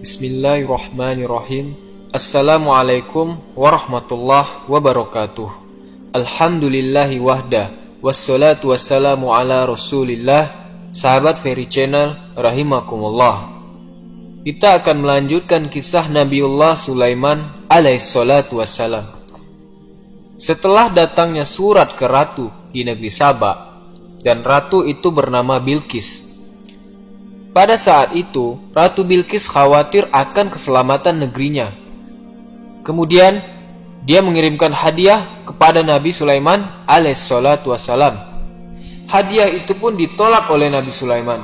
Bismillahirrahmanirrahim. Assalamualaikum warahmatullahi wabarakatuh. Alhamdulillahi wahda, wassalatu wassalamu ala rasulillah. Sahabat Ferry Channel rahimakumullah. Kita akan melanjutkan kisah Nabiullah Sulaiman alaihissalatu wassalam. Setelah datangnya surat ke ratu di negeri Saba, dan ratu itu bernama Bilqis. Pada saat itu, Ratu Bilqis khawatir akan keselamatan negerinya. Kemudian, dia mengirimkan hadiah kepada Nabi Sulaiman alaihissalatu wassalam. Hadiah itu pun ditolak oleh Nabi Sulaiman.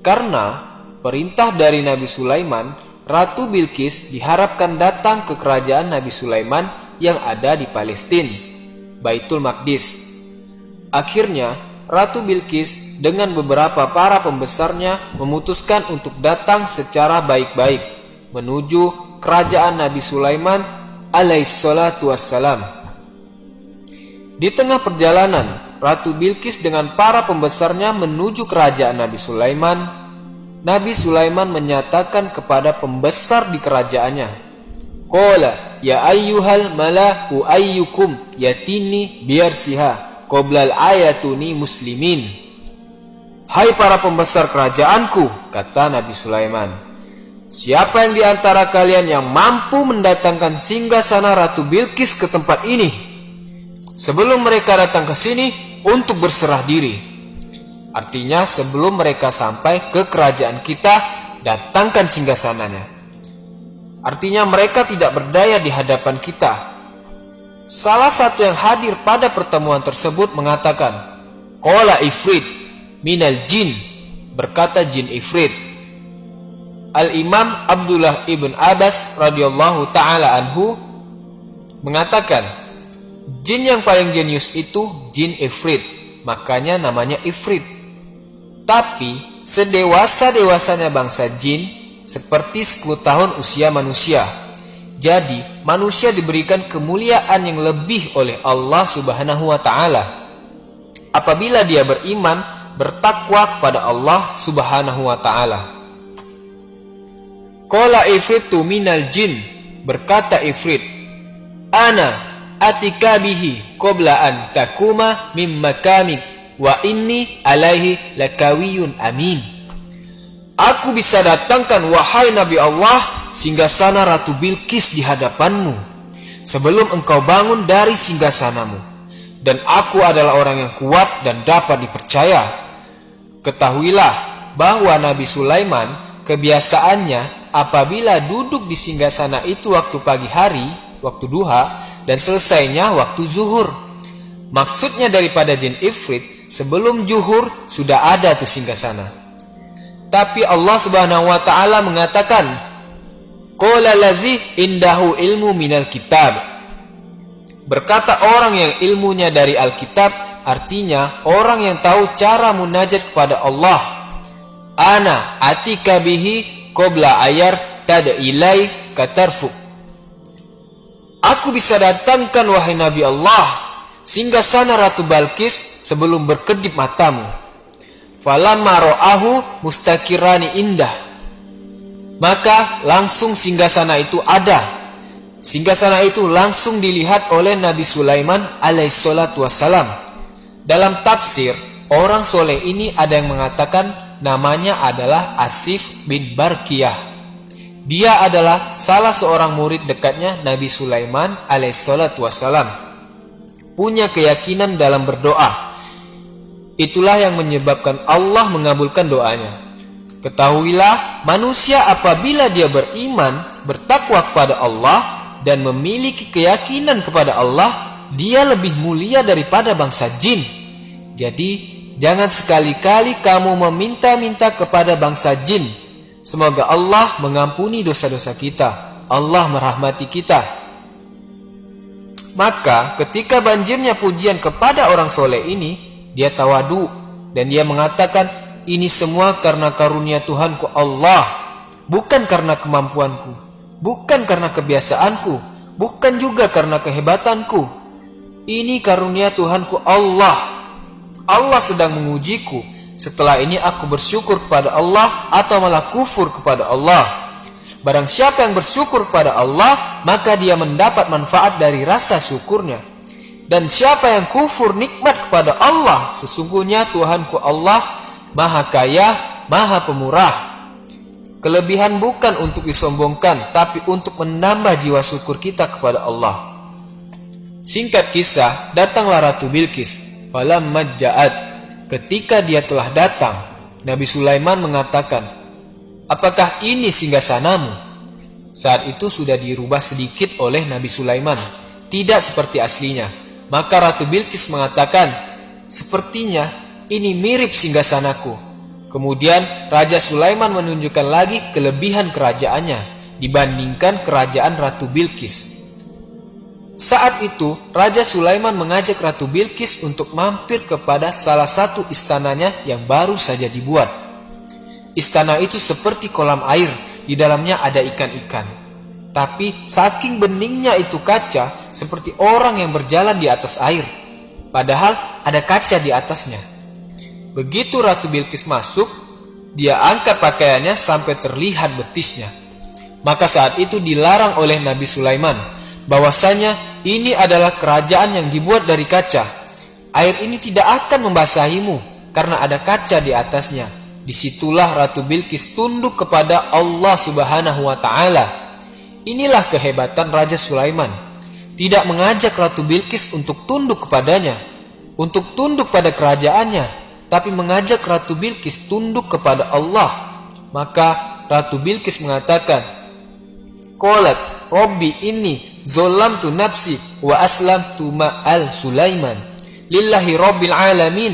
Karena perintah dari Nabi Sulaiman, Ratu Bilqis diharapkan datang ke kerajaan Nabi Sulaiman yang ada di Palestina, Baitul Maqdis. Akhirnya, Ratu Bilqis dengan beberapa para pembesarnya memutuskan untuk datang secara baik-baik menuju kerajaan Nabi Sulaiman alaihissalatu wassalam. Di tengah perjalanan, Ratu Bilqis dengan para pembesarnya menuju kerajaan Nabi Sulaiman. Nabi Sulaiman menyatakan kepada pembesar di kerajaannya, "Qala ya ayyuhal malaku ayyukum yatini biarsiha qoblal ayatuni muslimin." Hai para pembesar kerajaanku, kata Nabi Sulaiman, siapa yang di antara kalian yang mampu mendatangkan singgasana Ratu Bilqis ke tempat ini sebelum mereka datang ke sini untuk berserah diri? Artinya sebelum mereka sampai ke kerajaan kita, datangkan singgasananya. Artinya mereka tidak berdaya di hadapan kita. Salah satu yang hadir pada pertemuan tersebut mengatakan, "Qala ifrit minal jin," berkata jin ifrit. Al-Imam Abdullah ibn Abbas radhiyallahu ta'ala anhu mengatakan, jin yang paling jenius itu jin ifrit, makanya namanya ifrit. Tapi sedewasa-dewasanya bangsa jin seperti 10 tahun usia manusia. Jadi manusia diberikan kemuliaan yang lebih oleh Allah subhanahu wa ta'ala apabila dia beriman, bertakwa kepada Allah subhanahu wa ta'ala. Qala ifritu minal jin, berkata ifrit, "Ana atika bihi qabla an takuma mim makamik wa inni alaihi lakawiyun amin." Aku bisa datangkan, wahai Nabi Allah, singgasana Ratu Bilqis di hadapanmu sebelum engkau bangun dari singgasanamu, dan aku adalah orang yang kuat dan dapat dipercaya. Ketahuilah bahwa Nabi Sulaiman kebiasaannya apabila duduk di singgasana itu waktu pagi hari, waktu duha, dan selesainya waktu zuhur. Maksudnya daripada jin ifrit, sebelum zuhur sudah ada tuh singgasana. Tapi Allah subhanahu wa ta'ala mengatakan, "Qala lazi indahu ilmu minal kitab." Berkata orang yang ilmunya dari Alkitab, artinya orang yang tahu cara munajat kepada Allah. "Ana atika bihi qabla ayar tad'ilai katarfu." Aku bisa datangkan, wahai Nabi Allah, singgasana Ratu Bilqis sebelum berkedip matamu. Falamma ra'ahu mustakirani indah, maka langsung singgasana itu ada. Singgasana itu langsung dilihat oleh Nabi Sulaiman alaihissalatu wassalam. Dalam tafsir, orang soleh ini ada yang mengatakan namanya adalah Asif bin Barkiyah. Dia adalah salah seorang murid dekatnya Nabi Sulaiman alaihissalatu wassalam. Punya keyakinan dalam berdoa. Itulah yang menyebabkan Allah mengabulkan doanya. Ketahuilah, manusia apabila dia beriman, bertakwa kepada Allah, dan memiliki keyakinan kepada Allah, dia lebih mulia daripada bangsa jin. Jadi, jangan sekali-kali kamu meminta-minta kepada bangsa jin. Semoga Allah mengampuni dosa-dosa kita. Allah merahmati kita. Maka, ketika banjirnya pujian kepada orang soleh ini, dia tawadu dan dia mengatakan, ini semua karena karunia Tuhanku Allah, bukan karena kemampuanku, bukan karena kebiasaanku, bukan juga karena kehebatanku. Ini karunia Tuhanku Allah. Allah sedang mengujiku. Setelah ini aku bersyukur kepada Allah atau malah kufur kepada Allah. Barang siapa yang bersyukur kepada Allah, maka dia mendapat manfaat dari rasa syukurnya. Dan siapa yang kufur nikmat kepada Allah, sesungguhnya Tuhanku Allah Maha Kaya, Maha Pemurah. Kelebihan bukan untuk disombongkan, tapi untuk menambah jiwa syukur kita kepada Allah. Singkat kisah, datanglah Ratu Bilqis. Falamma ja'at, ketika dia telah datang, Nabi Sulaiman mengatakan, apakah ini singgasanamu? Saat itu sudah dirubah sedikit oleh Nabi Sulaiman, tidak seperti aslinya. Maka Ratu Bilqis mengatakan, sepertinya ini mirip singgasanaku. Kemudian Raja Sulaiman menunjukkan lagi kelebihan kerajaannya dibandingkan kerajaan Ratu Bilqis. Saat itu Raja Sulaiman mengajak Ratu Bilqis untuk mampir kepada salah satu istananya yang baru saja dibuat. Istana itu seperti kolam air, di dalamnya ada ikan-ikan. Tapi saking beningnya itu kaca, seperti orang yang berjalan di atas air. Padahal ada kaca di atasnya. Begitu Ratu Bilqis masuk, dia angkat pakaiannya sampai terlihat betisnya. Maka saat itu dilarang oleh Nabi Sulaiman, bahwasanya ini adalah kerajaan yang dibuat dari kaca. Air ini tidak akan membasahimu karena ada kaca di atasnya. Disitulah Ratu Bilqis tunduk kepada Allah Subhanahu wa Ta'ala. Inilah kehebatan Raja Sulaiman. Tidak mengajak Ratu Bilqis untuk tunduk kepadanya, untuk tunduk pada kerajaannya, tapi mengajak Ratu Bilqis tunduk kepada Allah. Maka Ratu Bilqis mengatakan, Qalat Rabbi inni zolamtu nafsi wa aslamtu ma'al Sulaiman lillahi rabbil alamin.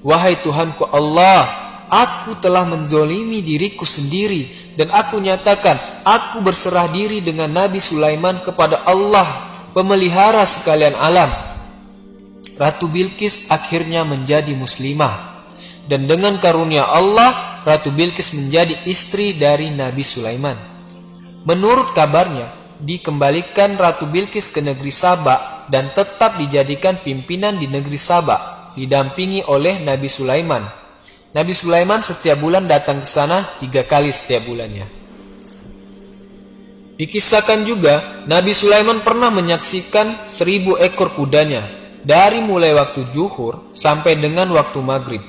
Wahai Tuhanku Allah, aku telah menzolimi diriku sendiri dan aku nyatakan aku berserah diri dengan Nabi Sulaiman kepada Allah, pemelihara sekalian alam. Ratu Bilqis akhirnya menjadi muslimah. Dan dengan karunia Allah, Ratu Bilqis menjadi istri dari Nabi Sulaiman. Menurut kabarnya, dikembalikan Ratu Bilqis ke negeri Saba dan tetap dijadikan pimpinan di negeri Saba, didampingi oleh Nabi Sulaiman. Nabi Sulaiman setiap bulan datang ke sana 3 kali setiap bulannya. Dikisahkan juga, Nabi Sulaiman pernah menyaksikan 1000 ekor kudanya, dari mulai waktu zuhur sampai dengan waktu maghrib.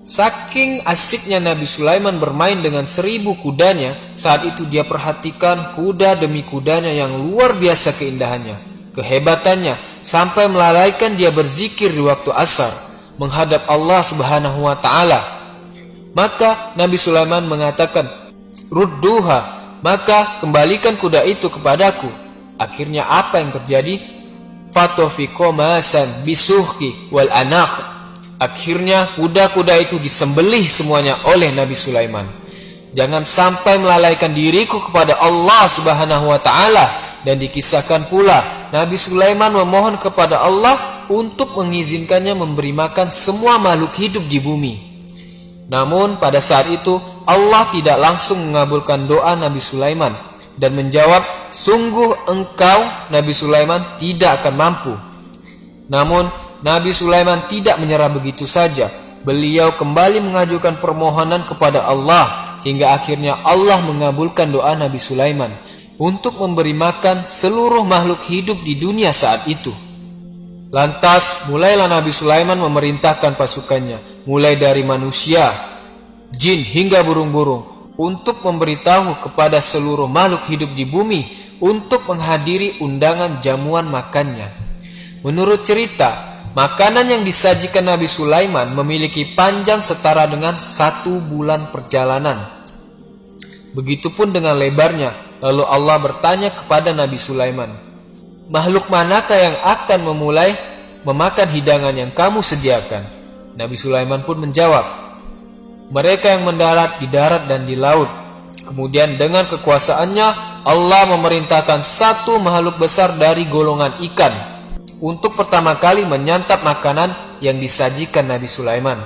Saking asiknya Nabi Sulaiman bermain dengan 1000 kudanya, saat itu dia perhatikan kuda demi kudanya yang luar biasa keindahannya, kehebatannya, sampai melalaikan dia berzikir di waktu asar, menghadap Allah Subhanahu wa Ta'ala. Maka Nabi Sulaiman mengatakan, Rudduha, maka kembalikan kuda itu kepadaku. Akhirnya apa yang terjadi? Fatofiko masan bisuhki wal anak. Akhirnya kuda-kuda itu disembelih semuanya oleh Nabi Sulaiman. Jangan sampai melalaikan diriku kepada Allah Subhanahu wa Ta'ala. Dan dikisahkan pula Nabi Sulaiman memohon kepada Allah untuk mengizinkannya memberi makan semua makhluk hidup di bumi. Namun pada saat itu Allah tidak langsung mengabulkan doa Nabi Sulaiman dan menjawab, sungguh engkau Nabi Sulaiman tidak akan mampu. Namun Nabi Sulaiman tidak menyerah begitu saja. Beliau kembali mengajukan permohonan kepada Allah hingga akhirnya Allah mengabulkan doa Nabi Sulaiman untuk memberi makan seluruh makhluk hidup di dunia saat itu. Lantas mulailah Nabi Sulaiman memerintahkan pasukannya, mulai dari manusia, jin hingga burung-burung, untuk memberitahu kepada seluruh makhluk hidup di bumi untuk menghadiri undangan jamuan makannya. Menurut cerita, makanan yang disajikan Nabi Sulaiman memiliki panjang setara dengan 1 bulan perjalanan. Begitupun dengan lebarnya. Lalu Allah bertanya kepada Nabi Sulaiman, makhluk manakah yang akan memulai memakan hidangan yang kamu sediakan? Nabi Sulaiman pun menjawab, mereka yang mendarat di darat dan di laut. Kemudian dengan kekuasaannya Allah memerintahkan satu makhluk besar dari golongan ikan untuk pertama kali menyantap makanan yang disajikan Nabi Sulaiman.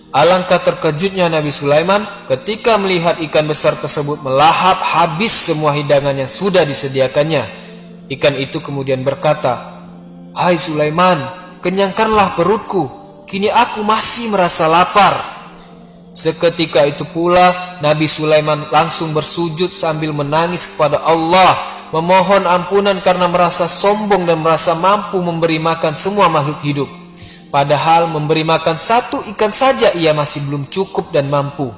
Alangkah terkejutnya Nabi Sulaiman ketika melihat ikan besar tersebut melahap habis semua hidangan yang sudah disediakannya. Ikan itu kemudian berkata, hai Sulaiman, kenyangkanlah perutku, kini aku masih merasa lapar. Seketika itu pula Nabi Sulaiman langsung bersujud sambil menangis kepada Allah, memohon ampunan karena merasa sombong dan merasa mampu memberi makan semua makhluk hidup. Padahal memberi makan satu ikan saja ia masih belum cukup dan mampu.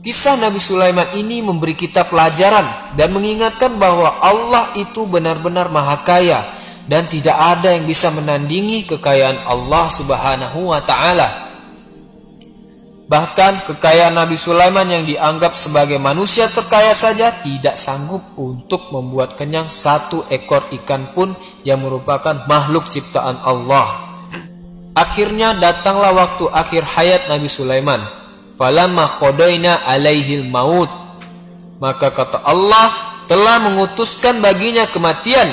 Kisah Nabi Sulaiman ini memberi kita pelajaran dan mengingatkan bahwa Allah itu benar-benar maha kaya dan tidak ada yang bisa menandingi kekayaan Allah Subhanahu wa ta'ala. Bahkan kekayaan Nabi Sulaiman yang dianggap sebagai manusia terkaya saja tidak sanggup untuk membuat kenyang satu ekor ikan pun yang merupakan makhluk ciptaan Allah. Akhirnya datanglah waktu akhir hayat Nabi Sulaiman. Falamma qadaina alaihil maut. Maka kata Allah telah mengutuskan baginya kematian.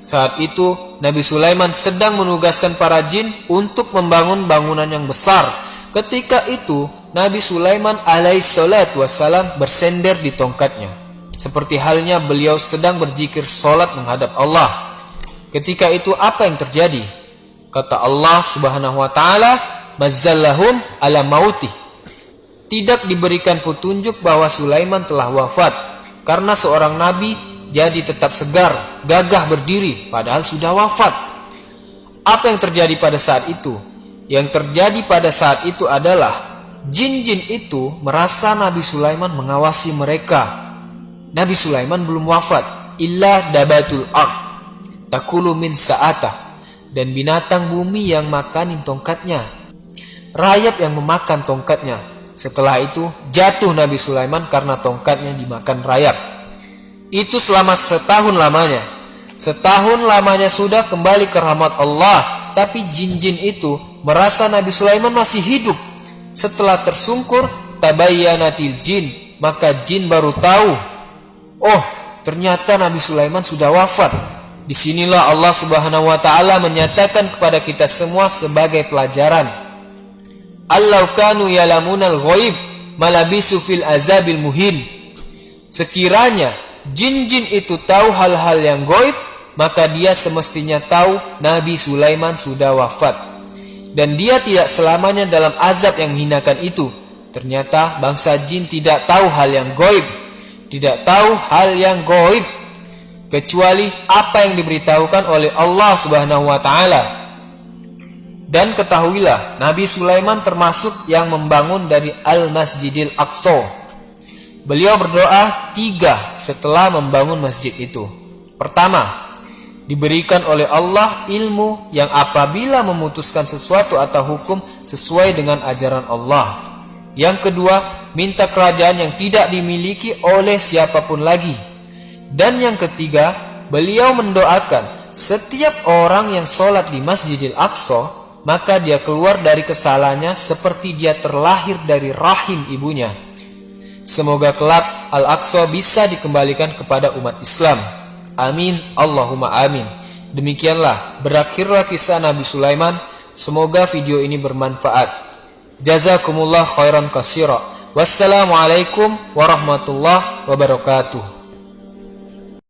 Saat itu Nabi Sulaiman sedang menugaskan para jin untuk membangun bangunan yang besar. Ketika itu Nabi Sulaiman alaihissalatu wassalam bersender di tongkatnya, seperti halnya beliau sedang berzikir sholat menghadap Allah. Ketika itu apa yang terjadi? Kata Allah Subhanahu wa ta'ala, mazzallahum ala mauti. Tidak diberikan petunjuk bahwa Sulaiman telah wafat, karena seorang nabi jadi tetap segar, gagah berdiri padahal sudah wafat. Apa yang terjadi pada saat itu? Yang terjadi pada saat itu adalah jin-jin itu merasa Nabi Sulaiman mengawasi mereka. Nabi Sulaiman belum wafat. Illa dabatul ard takulu min sa'atah. Dan binatang bumi yang makanin tongkatnya, rayap yang memakan tongkatnya. Setelah itu jatuh Nabi Sulaiman karena tongkatnya dimakan rayap. Itu selama setahun lamanya. Setahun lamanya sudah kembali ke rahmat Allah. Tapi jin-jin itu merasa Nabi Sulaiman masih hidup. Setelah tersungkur tabayyanatil jin, maka jin baru tahu, oh ternyata Nabi Sulaiman sudah wafat. Disinilah Allah Subhanahu wa ta'ala menyatakan kepada kita semua sebagai pelajaran, Allau kanu yalamunal ghaib malabisu fil azabil muhin. Sekiranya jin-jin itu tahu hal-hal yang gaib, maka dia semestinya tahu Nabi Sulaiman sudah wafat. Dan dia tidak selamanya dalam azab yang menghinakan itu. Ternyata bangsa jin tidak tahu hal yang gaib. Tidak tahu hal yang gaib kecuali apa yang diberitahukan oleh Allah Subhanahu wa ta'ala. Dan ketahuilah, Nabi Sulaiman termasuk yang membangun dari Al-Masjidil Aqsa. Beliau berdoa 3 setelah membangun masjid itu. Pertama, diberikan oleh Allah ilmu yang apabila memutuskan sesuatu atau hukum sesuai dengan ajaran Allah. Yang kedua, minta kerajaan yang tidak dimiliki oleh siapapun lagi. Dan yang ketiga, beliau mendoakan setiap orang yang sholat di Masjidil Aqsa, maka dia keluar dari kesalahannya seperti dia terlahir dari rahim ibunya. Semoga kelak Al-Aqsa bisa dikembalikan kepada umat Islam. Amin, Allahumma amin. Demikianlah berakhirlah kisah Nabi Sulaiman. Semoga video ini bermanfaat. Jazakumullah khairan katsira. Wassalamualaikum warahmatullahi wabarakatuh.